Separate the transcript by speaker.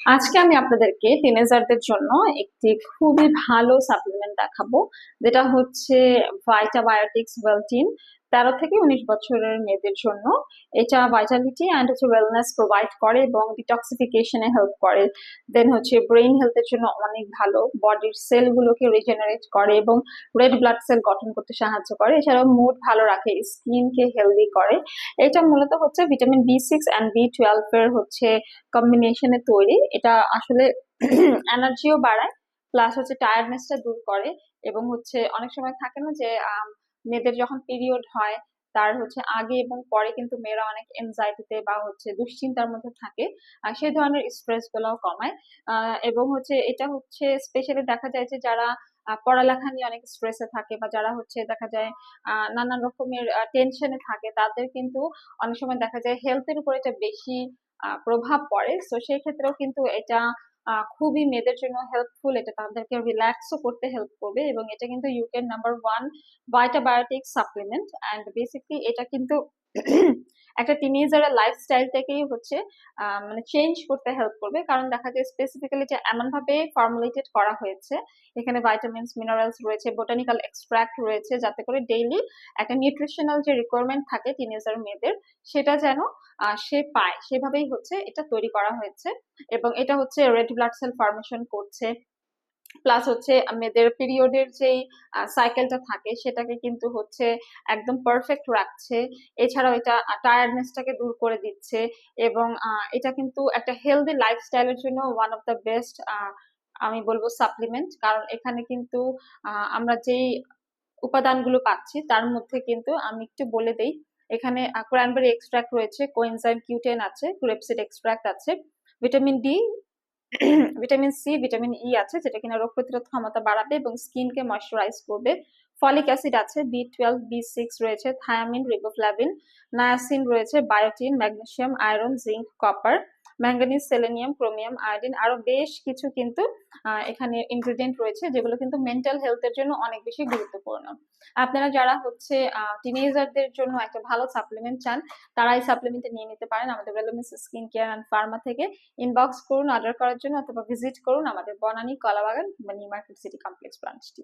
Speaker 1: আজকে আমি আপনাদেরকে টিনেজারদের জন্য একটি খুবই ভালো সাপ্লিমেন্ট দেখাবো, যেটা হচ্ছে ভাইটাবায়োটিক্স ওয়েলটিন। 13 থেকে 19 বছরের মেয়েদের জন্য এটা ভাইটালিটি অ্যান্ড হচ্ছে ওয়েলনেস প্রোভাইড করে এবং ডিটক্সিফিকেশনে হেল্প করে। দেন হচ্ছে ব্রেইন হেলথের জন্য অনেক ভালো, বডির সেলগুলোকে রিজেনারেট করে এবং রেড ব্লাড সেল গঠন করতে সাহায্য করে। এছাড়াও মুড ভালো রাখে, স্কিনকে হেলদি করে। এটা মূলত হচ্ছে ভিটামিন B6 অ্যান্ড B12 এর হচ্ছে কম্বিনেশনে তৈরি। এটা আসলে এনার্জিও বাড়ায়, প্লাস হচ্ছে টায়ার্ডনেসটা দূর করে। এবং হচ্ছে অনেক সময় থাকে না যে মেয়েদের যখন পিরিয়ড হয় তার হচ্ছে আগে এবং পরে কিন্তু মেয়েরা অনেক এনজাইটিতে বা হচ্ছে দুশ্চিন্তার মধ্যে থাকে, আর সেই ধরনের স্ট্রেস গুলাও কমায়। এবং হচ্ছে এটা হচ্ছে স্পেশালি দেখা যায় যে যারা পড়ালেখা নিয়ে অনেক স্ট্রেসে থাকে বা যারা হচ্ছে দেখা যায় নানান রকমের টেনশনে থাকে, তাদের কিন্তু অনেক সময় দেখা যায় হেলথের উপর এটা বেশি প্রভাব পড়ে। তো সেই ক্ষেত্রেও কিন্তু এটা খুবই মেয়েদের জন্য হেল্পফুল। এটা তাদেরকে রিল্যাক্সও করতে হেল্প করবে এবং এটা কিন্তু ইউকের নাম্বার 1 ভাইটাবায়োটিক সাপ্লিমেন্ট। অ্যান্ড বেসিকলি এটা কিন্তু একটা টিনেজারের লাইফস্টাইলটাকেই হচ্ছে মানে চেঞ্জ করতে হেল্প করবে, কারণ দেখা যায় স্পেসিফিক্যালি এটা এমন ভাবে ফর্মুলেটেড করা হয়েছে। এখানে ভাইটামিনস, মিনারেলস রয়েছে, বোটানিক্যাল এক্সট্রাক্ট রয়েছে, যাতে করে ডেইলি একটা নিউট্রিশনাল যে রিকোয়ারমেন্ট থাকে টিনেজার মেয়েদের, সেটা যেন সে পায়, সেভাবেই হচ্ছে এটা তৈরি করা হয়েছে। এবং এটা হচ্ছে রেড ব্লাড সেল ফর্মেশন করছে, প্লাস হচ্ছে মেয়েদের পিরিয়ডের যেই সাইকেলটা থাকে সেটাকে কিন্তু হচ্ছে একদম পারফেক্ট রাখছে। এছাড়াও এটা টায়ার্ডনেসটাকে দূর করে দিচ্ছে। এবং এটা কিন্তু একটা হেলদি লাইফস্টাইলের জন্য ওয়ান অফ দ্য বেস্ট আমি বলবো সাপ্লিমেন্ট। কারণ এখানে কিন্তু আমরা যেই উপাদানগুলো পাচ্ছি তার মধ্যে কিন্তু আমি একটু বলে দেই। এখানে ক্র্যানবেরি এক্সট্রাক্ট রয়েছে, কোএনজাইম কিউটেন আছে, গ্রেপসিড এক্সট্রাক্ট আছে, vitamin D, vitamin C, vitamin E আছে, যেটা কিনা রোগ প্রতিরোধ ক্ষমতা বাড়াবে এবং স্কিনকে ময়শ্চারাইজ করবে। ফলিক অ্যাসিড আছে, B12 B6 রয়েছে, থায়ামিন, রিবোফ্লাভিন, নায়াসিন রয়েছে, বায়োটিন, magnesium, iron, zinc, copper, manganese, selenium, chromium, iodine, আরো বেশ কিছু কিন্তু এখানে ইনগ্রেডিয়েন্ট রয়েছে, যেগুলো কিন্তু মেন্টাল হেলথের জন্য অনেক বেশি গুরুত্বপূর্ণ। আপনারা যারা হচ্ছে টিনেজারদের জন্য একটা ভালো সাপ্লিমেন্ট চান, তারা এই সাপ্লিমেন্ট নিয়ে নিতে পারেন আমাদের wellness skin care and Pharma থেকে। ইনবক্স করুন অর্ডার করার জন্য, অথবা ভিজিট করুন আমাদের বনানী, কলাবাগান কিংবা নিউ মার্কেট সিটি কমপ্লেক্স ব্রাঞ্চটি।